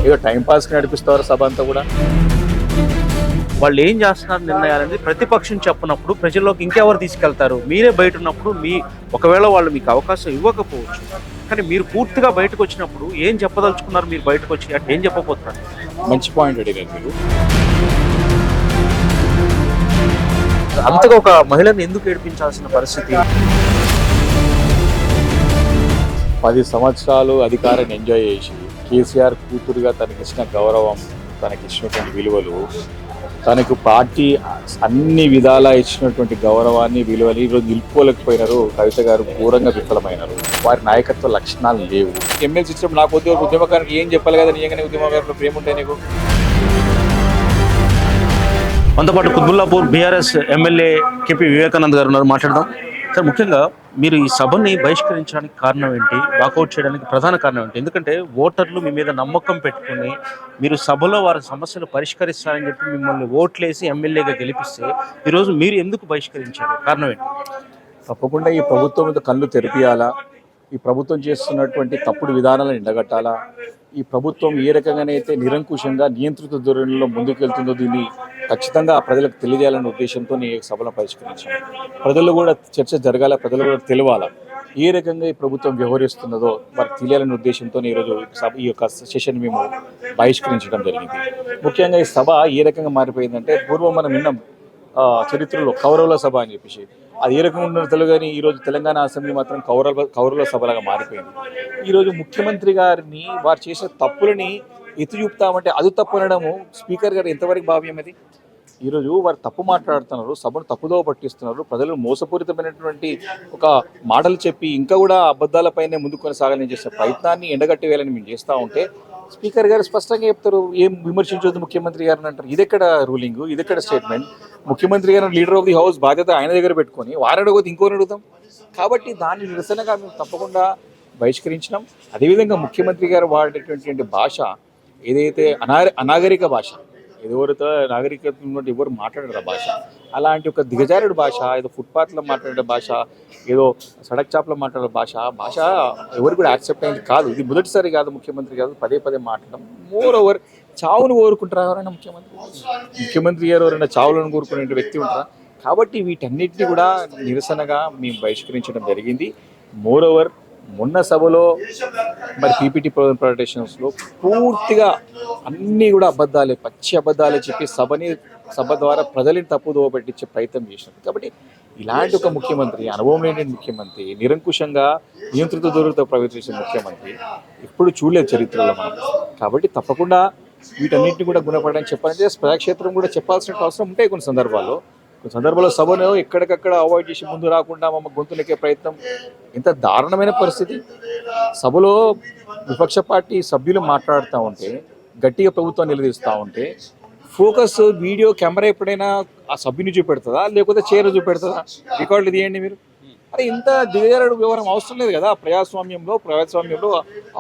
ఏదో టైంపాస్కి నడిపిస్తారు సభ అంతా కూడా. వాళ్ళు ఏం చేస్తున్నారు నిర్ణయాలని ప్రతిపక్షం చెప్పినప్పుడు ప్రజల్లోకి ఇంకెవరు తీసుకెళ్తారు? మీరే బయట ఉన్నప్పుడు ఒకవేళ వాళ్ళు మీకు అవకాశం ఇవ్వకపోవచ్చు, కానీ మీరు పూర్తిగా బయటకు వచ్చినప్పుడు ఏం చెప్పదలుచుకున్నారు? మీరు బయటకు వచ్చి అంటే ఏం చెప్పబోతున్నారు? మంచి పాయింట్ అడిగారు మీరు. అంతగా ఒక మహిళను ఎందుకు ఏడిపించాల్సిన పరిస్థితి? 10 సంవత్సరాలు అధికారాన్ని ఎంజాయ్ చేసి కేసీఆర్ కూతురుగా తనకిచ్చిన గౌరవం, తనకిచ్చినటువంటి విలువలు, తనకు పార్టీ అన్ని విధాలా ఇచ్చినటువంటి గౌరవాన్ని విలువలు ఈరోజు నిలుపుకోలేకపోయినారు. కవిత గారు ఘోరంగా విఫలమైనారు. వారి నాయకత్వ లక్షణాలు లేవు. ఎమ్మెల్సీ ఇచ్చినప్పుడు నాకు ఉద్యమకారునికి ఏం చెప్పాలి కదా, నీయంగానే ఉద్యమకారులు ప్రేమ ఉంటాయి నీకు. మనతో పాటు Quthbullapur BRS MLA KP Vivekanand గారు ఉన్నారు, మాట్లాడదాం. సార్, ముఖ్యంగా మీరు ఈ సభని బహిష్కరించడానికి కారణం ఏంటి? వాకౌట్ చేయడానికి ప్రధాన కారణం ఏంటి? ఎందుకంటే ఓటర్లు మీ మీద నమ్మకం పెట్టుకుని మీరు సభలో వారి సమస్యలు పరిష్కరిస్తారని చెప్పి మిమ్మల్ని ఓట్లేసి ఎమ్మెల్యేగా గెలిపిస్తే ఈరోజు మీరు ఎందుకు బహిష్కరించారు? కారణం ఏంటి? తప్పకుండా ఈ ప్రభుత్వం మీద కళ్ళు తెరిపియాలా, ఈ ప్రభుత్వం చేస్తున్నటువంటి తప్పుడు విధానాలను ఎండగట్టాలా, ఈ ప్రభుత్వం ఏ రకంగానైతే నిరంకుశంగా నియంత్రిత ధోరణిలో ముందుకెళ్తుందో దీన్ని ఖచ్చితంగా ప్రజలకు తెలియజేయాలనే ఉద్దేశంతో ఈ సభను పరిష్కరించాను. ప్రజలు కూడా చర్చ జరగాల, ప్రజలు కూడా తెలియాలా ఏ రకంగా ఈ ప్రభుత్వం వ్యవహరిస్తున్నదో వారికి తెలియాలనే ఉద్దేశంతో ఈరోజు ఈ యొక్క సెషన్ మేము బహిష్కరించడం జరిగింది. ముఖ్యంగా ఈ సభ ఏ రకంగా మారిపోయిందంటే, పూర్వం మనం విన్నాం చరిత్రలో కౌరవుల సభ అని చెప్పేసి, అది ఏ రకంగా ఉన్నదో తెలుగు. కానీ ఈరోజు తెలంగాణ అసెంబ్లీ మాత్రం కౌరవుల సభలాగా మారిపోయింది. ఈరోజు ముఖ్యమంత్రి గారిని వారు చేసిన తప్పులని ఎత్తి చూపుతామంటే అది తప్పు అనడము స్పీకర్ గారు ఎంతవరకు భావ్యం? అది ఈరోజు వారు తప్పు మాట్లాడుతున్నారు, సభను తప్పుదో పట్టిస్తున్నారు, ప్రజలు మోసపూరితమైనటువంటి ఒక మాటలు చెప్పి ఇంకా కూడా అబద్ధాలపైనే ముందుకు కొనసాగాలని చేసే ప్రయత్నాన్ని ఎండగట్టి వేయాలని మేము చేస్తూ ఉంటే స్పీకర్ గారు స్పష్టంగా చెప్తారు, ఏం విమర్శించొద్దు ముఖ్యమంత్రి గారిని అంటారు. ఇదెక్కడ రూలింగ్, ఇదెక్కడ స్టేట్మెంట్? ముఖ్యమంత్రి గారు లీడర్ ఆఫ్ ది హౌస్ బాధ్యత ఆయన దగ్గర పెట్టుకొని వారిని అడగదు ఇంకోని అడుగుతాం. కాబట్టి దాన్ని నిరసనగా మేము తప్పకుండా బహిష్కరించినాం. అదేవిధంగా ముఖ్యమంత్రి గారు వాడేటటువంటి భాష ఏదైతే అనాగరిక భాష, ఎవరితో నాగరికత ఎవరు మాట్లాడారు ఆ భాష, అలాంటి ఒక దిగజారుడు భాష, ఏదో ఫుట్పాత్లో మాట్లాడే భాష, ఏదో సడక్ చాప్లో మాట్లాడే భాష ఎవరు కూడా యాక్సెప్ట్ అయింది కాదు. ఇది మొదటిసారి కాదు ముఖ్యమంత్రి కాదు పదే మాట్లాడడం. మోర్ ఓవర్ చావును కోరుకుంటారా ఎవరైనా? ముఖ్యమంత్రి గారు ఎవరైనా చావులను కోరుకునే వ్యక్తి ఉంటారా? కాబట్టి వీటన్నిటిని కూడా నిరసనగా మేము బహిష్కరించడం జరిగింది. మోర్ ఓవర్ మొన్న సభలో మరి పీపీటీ ప్రజెంటేషన్స్లో పూర్తిగా అన్నీ కూడా అబద్ధాలే, పచ్చి అబద్ధాలే చెప్పి సభ ద్వారా ప్రజలని తప్పుదోవ పెట్టించే ప్రయత్నం చేసినారు. కాబట్టి ఇలాంటి ఒక ముఖ్యమంత్రి, అనుభవం లేని ముఖ్యమంత్రి, నిరంకుశంగా నియంత్రిత ధోరణితో ప్రవర్తించే ముఖ్యమంత్రి ఎప్పుడు చూడలేదు చరిత్రలో మనం. కాబట్టి తప్పకుండా వీటన్నింటినీ కూడా గుణపడని చెప్పాలంటే ప్రజాక్షేత్రం కూడా చెప్పాల్సిన అవసరం ఉంటాయి. కొన్ని సందర్భాల్లో సభను ఎక్కడికక్కడ అవాయిడ్ చేసి ముందు రాకుండా మమ్మ గొంతులెక్కే ప్రయత్నం. ఎంత దారుణమైన పరిస్థితి! సభలో విపక్ష పార్టీ సభ్యులు మాట్లాడుతూ ఉంటే, గట్టిగా ప్రభుత్వం నిలదీస్తూ ఉంటే ఫోకస్ వీడియో కెమెరా ఎప్పుడైనా ఆ సభ్యుని చూపెడుతుందా, లేకపోతే చైర్ చూపెడుతుందా? రికార్డులు తీయండి మీరు. అరే ఇంత దిగజారుడు వ్యవహారం అవసరం లేదు కదా ప్రజాస్వామ్యంలో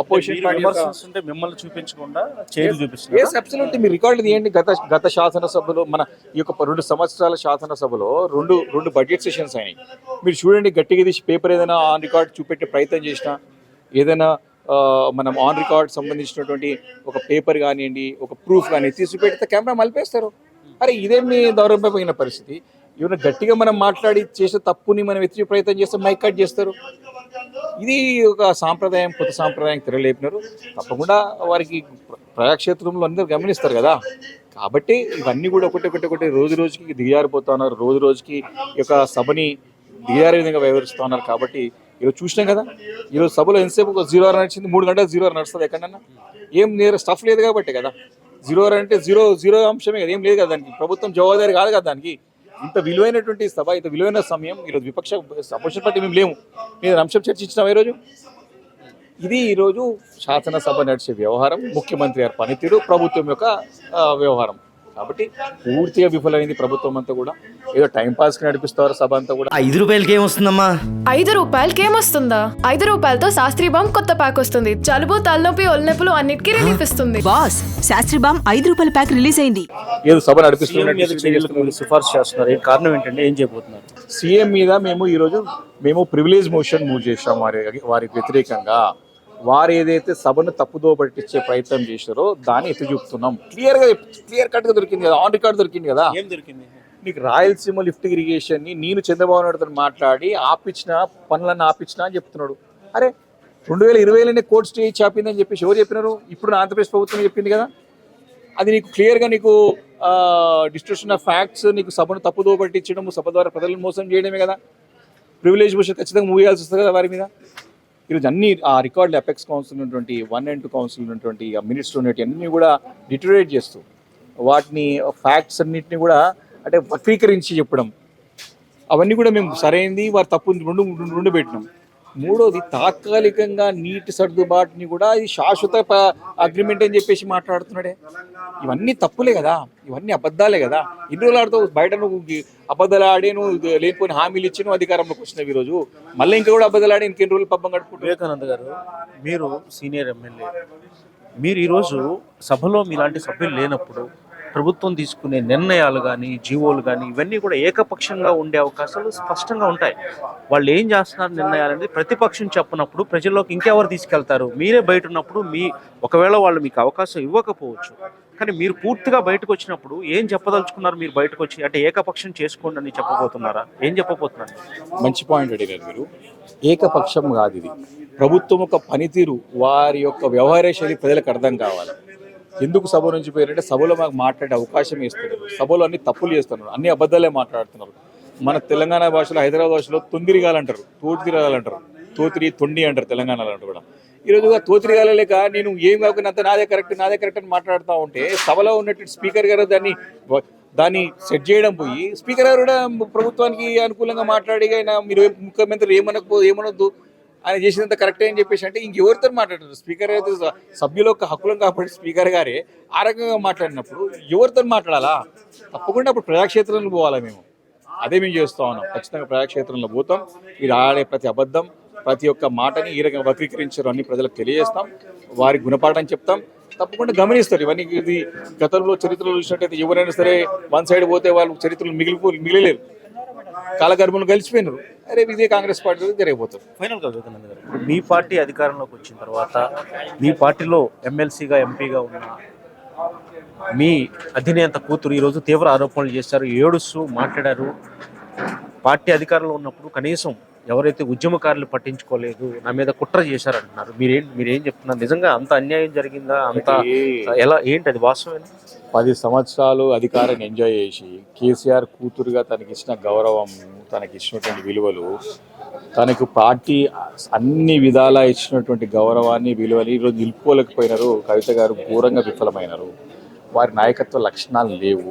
అపోజిషన్ పార్టీ మిమ్మల్ని చూపించకుండా చైర్ చూపిస్తుంది. అబ్సల్యూట్లీ. మీరు రికార్డులు తీయండి. గత శాసనసభలో మన ఈ యొక్క 2 సంవత్సరాల శాసనసభలో రెండు బడ్జెట్ సెషన్స్ అయినాయి. మీరు చూడండి, గట్టిగా తీసి పేపర్ ఏదైనా ఆన్ రికార్డ్ చూపెట్టే ప్రయత్నం చేసినా, ఏదైనా మనం ఆన్ రికార్డ్ సంబంధించినటువంటి ఒక పేపర్ కానివ్వండి, ఒక ప్రూఫ్ కానీ తీసి పెడితే కెమెరా మలిపేస్తారు. అరే ఇదేమి దౌర్భ్యమైన పరిస్థితి! ఏమైనా గట్టిగా మనం మాట్లాడి చేసే తప్పుని మనం ఎత్తి ప్రయత్నం చేస్తే మైక్ కట్ చేస్తారు. ఇది ఒక సాంప్రదాయం, కొత్త సాంప్రదాయం తెరలేపినారు. తప్పకుండా వారికి ప్రజాక్షేత్రంలో అందరూ గమనిస్తారు కదా. కాబట్టి ఇవన్నీ కూడా ఒకటి రోజుకి దిగజారిపోతా ఉన్నారు. రోజుకి ఈ యొక్క సభని దిగజారే విధంగా వ్యవహరిస్తూ ఉన్నారు. కాబట్టి ఈరోజు చూసినాం కదా, ఈరోజు సభలో ఎంతసేపు ఒక 0 అవర్ నడిచింది, 3 గంటలు 0 అవర్ నడుస్తుంది. ఎక్కడన్నా ఏం స్టఫ్ లేదు కాబట్టి కదా. 0 అవర్ అంటే జీరో అంశమే కదా, ఏం లేదు కదా. దానికి ప్రభుత్వం జవాబుదారి కాదు కదా. దానికి ఇంత విలువైనటువంటి సభ, ఇంత విలువైన సమయం ఈరోజు అపోజిషన్ పార్టీ మేము లేము. మీరు అంశం చర్చించినాం ఈరోజు. ఇది ఈరోజు శాసనసభ నడిచే వ్యవహారం, ముఖ్యమంత్రి గారి పనితీరు, ప్రభుత్వం యొక్క వ్యవహారం. కాబట్టి పూర్తిగా విఫలమైంది ప్రభుత్వం అంతా కూడా. ఏదో టైంపాస్కి నడిపిస్తారు సభ అంతా కూడా. 5 రూపాయలకి ఏమొస్తుందమ్మా? 5 రూపాయలకి ఏమొస్తుందా? 5 రూపాయలతో శాస్త్రీ బామ్ కొత్త ప్యాక్ వస్తుంది. జలుబు, తలనొప్పి, ఒళ్ళనొప్పులు అన్నిటికీ రిలీఫ్ ఇస్తుంది. బాస్, శాస్త్రీ బామ్ 5 రూపాయల ప్యాక్ రిలీజ్ అయింది. ఏదో సభ నడిపిస్తున్నారు, సిఫార్సు చేస్తున్నారు. కారణం ఏంటంటే ఏం చేయబోతున్నారు? సీఎం మీద మేము ప్రివిలేజ్ మోషన్ మూవ్ చేసాం వారికి వ్యతిరేకంగా. వారు ఏదైతే సభను తప్పుదో పట్టించే ప్రయత్నం చేశారో దాన్ని ఎత్తి చూపుతున్నాం. క్లియర్ కట్గా దొరికింది కదా, ఆన్ రికార్డ్ దొరికింది కదా. ఏం దొరికింది? నీకు రాయలసీమ లిఫ్ట్ ఇరిగేషన్ని నేను చంద్రబాబు నాయుడుతో మాట్లాడి ఆపించిన పనులన్నీ ఆపించిన అని చెప్తున్నాడు. అరే 2020లోనే కోర్టు స్టే చాపిందని చెప్పేసి ఎవరు చెప్పినారు? ఇప్పుడు నా ఆంధ్రప్రదేశ్ ప్రభుత్వం చెప్పింది కదా. అది నీకు క్లియర్గా నీకు డిస్ట్రక్షన్ ఆఫ్ ఫ్యాక్ట్స్, నీకు సభను తప్పుదో పట్టించడం, సభ ద్వారా ప్రజలను మోసం చేయడమే కదా. ప్రివిలేజ్ భవిష్యత్ ఖచ్చితంగా మూవ్ చేయాల్సి వస్తుంది కదా వారి మీద. ఈరోజు అన్ని ఆ రికార్డులు అపెక్స్ కౌన్సిల్ ఉన్నటువంటి 1 and 2 కౌన్సిల్ ఉన్నటువంటి ఆ మినిట్స్ ఉన్నటువంటి అన్నీ కూడా డిటరేట్ చేస్తూ వాటిని ఫ్యాక్ట్స్ అన్నింటినీ కూడా అంటే వక్రీకరించి చెప్పడం, అవన్నీ కూడా మేము సరైనది వారు తప్పు రెండు పెట్టినాం. మూడోది తాత్కాలికంగా నీటి సర్దుబాటుని కూడా ఇది శాశ్వత అగ్రిమెంట్ అని చెప్పేసి మాట్లాడుతున్నాడే. ఇవన్నీ తప్పులే కదా, ఇవన్నీ అబద్ధాలే కదా. ఇన్ని రోజులు ఆడుతూ బయట నువ్వు అబద్ధాలు ఆడే నువ్వు లేకపోయిన హామీలు ఇచ్చి నువ్వు అధికారంలోకి వచ్చినావు. ఈరోజు మళ్ళీ ఇంకా కూడా అబద్ధాలు ఆడి ఇంకెన్ని రోజులు పబ్బం గడుపుకుంటారు. వివేకానంద గారు, మీరు సీనియర్ ఎమ్మెల్యే, మీరు ఈరోజు సభలో మీలాంటి సభ్యులు లేనప్పుడు ప్రభుత్వం తీసుకునే నిర్ణయాలు కానీ జీవోలు కానీ ఇవన్నీ కూడా ఏకపక్షంగా ఉండే అవకాశాలు స్పష్టంగా ఉంటాయి. వాళ్ళు ఏం చేస్తున్నారు నిర్ణయాలు అనేది ప్రతిపక్షం చెప్పినప్పుడు ప్రజల్లోకి ఇంకెవరు తీసుకెళ్తారు? మీరే బయట ఉన్నప్పుడు ఒకవేళ వాళ్ళు మీకు అవకాశం ఇవ్వకపోవచ్చు, కానీ మీరు పూర్తిగా బయటకు వచ్చినప్పుడు ఏం చెప్పదలుచుకున్నారు? మీరు బయటకు వచ్చి అంటే ఏకపక్షం చేసుకోండి అని చెప్పబోతున్నారా? ఏం చెప్పబోతున్నారు? మంచి పాయింట్ అడిగారు మీరు. ఏకపక్షం కాదు ఇది. ప్రభుత్వం యొక్క పనితీరు, వారి యొక్క వ్యవహార శైలి ప్రజలకు అర్థం కావాలి. ఎందుకు సభ నుంచి పోయారంటే సభలో మాకు మాట్లాడే అవకాశం ఇస్తున్నారు. సభలో అన్ని తప్పులు చేస్తున్నారు, అన్ని అబద్ధాలే మాట్లాడుతున్నారు. మన తెలంగాణ భాషలో, హైదరాబాద్ భాషలో తొందిరిగాలంటారు, తోతిరిగాలంటారు, తొండి అంటారు తెలంగాణలో అంటారు కూడా. ఈరోజు తోతిరిగాలేక నేను ఏం కాకుండా అంత నాదే కరెక్ట్ అని మాట్లాడుతూ ఉంటే సభలో ఉన్నట్టు స్పీకర్ గారు దాన్ని సెట్ చేయడం పోయి స్పీకర్ గారు కూడా ప్రభుత్వానికి అనుకూలంగా మాట్లాడి మీరు ముఖ్యమంత్రి ఏమనొద్దు ఆయన చేసినంత కరెక్టే అని చెప్పేసి అంటే ఇంకెవరితో మాట్లాడతారు? స్పీకర్ అయితే సభ్యుల యొక్క హక్కులను కాబట్టి స్పీకర్ గారే ఆ రకంగా మాట్లాడినప్పుడు ఎవరితో మాట్లాడాలా? తప్పకుండా అప్పుడు ప్రజాక్షేత్రంలో పోవాలా. మేము అదే మేము చేస్తూ ఉన్నాం. ఖచ్చితంగా ప్రజాక్షేత్రంలో పోతాం. మీరు ఆడే ప్రతి అబద్ధం, ప్రతి ఒక్క మాటని ఈ రకంగా వక్రీకరించారు అన్ని ప్రజలకు తెలియజేస్తాం, వారికి గుణపాఠం చెప్తాం. తప్పకుండా గమనిస్తారు. ఇవన్నీ ఇది గతంలో చరిత్రలో చూసినట్టయితే ఎవరైనా సరే వన్ సైడ్ పోతే వాళ్ళు చరిత్రలు మిగిలిలేరు, కాలగర్భంలో కలిసిపోయినారు. అరే ఇదే కాంగ్రెస్ పార్టీ జరిగిపోతారు. ఫైనల్గా వివేకానంద గారు, మీ పార్టీ అధికారంలోకి వచ్చిన తర్వాత మీ పార్టీలో ఎమ్మెల్సీగా ఎంపీగా ఉన్న మీ అధినేత కూతురు ఈరోజు తీవ్ర ఆరోపణలు చేశారు, ఏడుస్తూ మాట్లాడారు. పార్టీ అధికారంలో ఉన్నప్పుడు కనీసం ఎవరైతే ఉద్యమకారులు పట్టించుకోలేదు, నా మీద కుట్ర చేశారంటున్నారు. మీరేం చెప్తున్నారు? నిజంగా అంత అన్యాయం జరిగిందా? అంత ఎలా ఏంటి అది వాస్తవమేనా? 10 సంవత్సరాలు అధికారాన్ని ఎంజాయ్ చేసి కేసీఆర్ కూతురుగా తనకిచ్చిన గౌరవం, తనకిచ్చినటువంటి విలువలు, తనకు పార్టీ అన్ని విధాలా ఇచ్చినటువంటి గౌరవాన్ని విలువని ఈరోజు నిలుపుకోలేకపోయినారు. కవిత గారు ఘోరంగా విఫలమైనారు. వారి నాయకత్వ లక్షణాలు లేవు.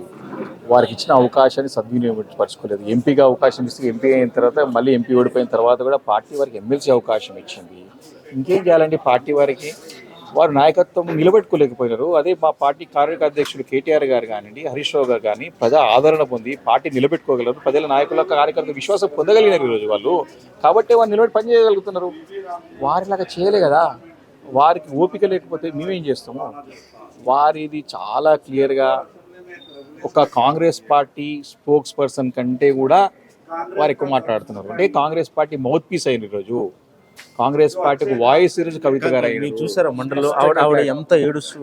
వారికి ఇచ్చిన అవకాశాన్ని సద్వినియోగపరచుకోలేదు. ఎంపీగా అవకాశం ఇస్తే ఎంపీ అయిన తర్వాత మళ్ళీ ఎంపీ ఓడిపోయిన తర్వాత కూడా పార్టీ వారికి ఎమ్మెల్సీ అవకాశం ఇచ్చింది. ఇంకేం చేయాలండి? పార్టీ వారికి వారు నాయకత్వం నిలబెట్టుకోలేకపోయినారు. అదే మా పార్టీ కార్యదర్శుడు కేటీఆర్ గారు కానివ్వండి, హరీష్ రావు గారు కానీ ప్రజా ఆదరణ పొంది పార్టీ నిలబెట్టుకోగలరు. ప్రజల నాయకుల కార్యకర్తల విశ్వాసం పొందగలిగినారు ఈరోజు వాళ్ళు. కాబట్టి వారు నిలబెట్టి పనిచేయగలుగుతున్నారు. వారిలాగా చేయలే కదా. వారికి ఓపిక లేకపోతే మేమేం చేస్తాము? వారిది చాలా క్లియర్గా ఒక కాంగ్రెస్ పార్టీ స్పోక్స్ పర్సన్ కంటే కూడా వారు ఎక్కువ మాట్లాడుతున్నారు. అంటే కాంగ్రెస్ పార్టీ మౌత్ పీస్ అయిన ఈరోజు, కాంగ్రెస్ పార్టీకి వాయిస్ ఈరోజు కవిత గారు అయ్యారు. చూసారా మండలిలో ఆవిడ ఎంత ఏడుస్తూ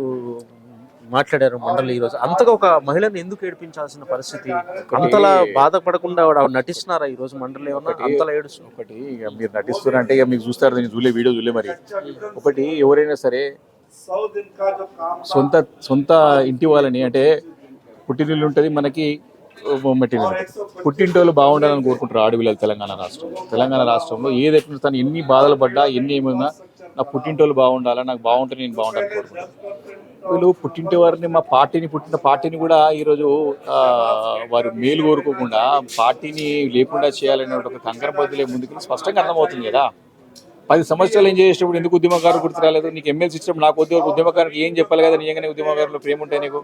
మాట్లాడారు మండలి ఈరోజు. అంతగా ఒక మహిళను ఎందుకు ఏడిపించాల్సిన పరిస్థితి? అంతలా బాధపడకుండా ఆవిడ నటిస్తున్నారా ఈరోజు మండలి? ఏమన్నా అంతలా ఏడుస్తు? ఒకటి ఇక మీరు నటిస్తున్నారంటే ఇక మీకు చూస్తారు, నేను వీడియో చూలే. మరి ఒకటి ఎవరైనా సరే సొంత ఇంటి వాళ్ళని అంటే పుట్టినిల్లు ఉంటుంది, మనకి మెట్టిల్లు ఉంటుంది. పుట్టింటోళ్ళు బాగుండాలని కోరుకుంటారు ఆడపిల్లలు. తెలంగాణ రాష్ట్రంలో ఏదైతే తను ఎన్ని బాధలు పడ్డా ఎన్ని ఏమైనా నా పుట్టింటోళ్ళు బాగుండాలా, నాకు బాగుంటే నేను బాగుండాలని కోరుకుంటాను. వీళ్ళు పుట్టింటి వారిని పుట్టిన పార్టీని కూడా ఈరోజు వారు మేలు కోరుకోకుండా పార్టీని లేకుండా చేయాలనే ఒక కంకర బదులే ముందుకు స్పష్టంగా అర్థమవుతుంది కదా. 10 సంవత్సరాలు ఏం చేసేటప్పుడు ఎందుకు ఉద్యమకారులు గుర్తు రాలేదు? నీకు ఎమ్మెల్సీ ఇచ్చినప్పుడు నాకు ఉద్యమకారులకు ఏం చెప్పాలి కదా, నిజంగానే ఉద్యమకారులు ప్రేమ ఉంటాయి నీకు.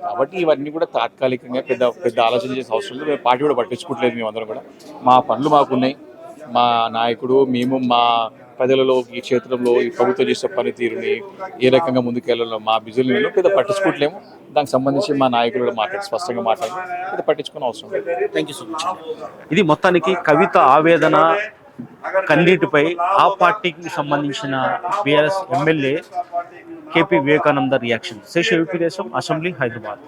కాబట్టి ఇవన్నీ కూడా తాత్కాలికంగా పెద్ద ఆలోచన చేసే అవసరం లేదు. మేము పార్టీ కూడా పట్టించుకోవట్లేదు. మేమందరం కూడా మా పనులు మాకున్నాయి. మా నాయకుడు మేము మా ప్రజలలో ఈ క్షేత్రంలో ఈ ప్రభుత్వం చేసే పనితీరుని ఏ రకంగా ముందుకెళ్ళాలో మా బిజులను పెద్ద పట్టించుకోవట్లేము. దానికి సంబంధించి మా నాయకులు కూడా స్పష్టంగా మాట్లాడి పెద్ద పట్టించుకునే అవసరం లేదు. Thank you so much. ఇది మొత్తానికి కవిత ఆవేదన, కన్నీటిపై ఆ పార్టీకి సంబంధించిన బీఆర్ఎస్ ఎమ్మెల్యే కేపీ వివేకానంద రియాక్షన్. శేష యూపీ దేశం, అసెంబ్లీ, హైదరాబాద్.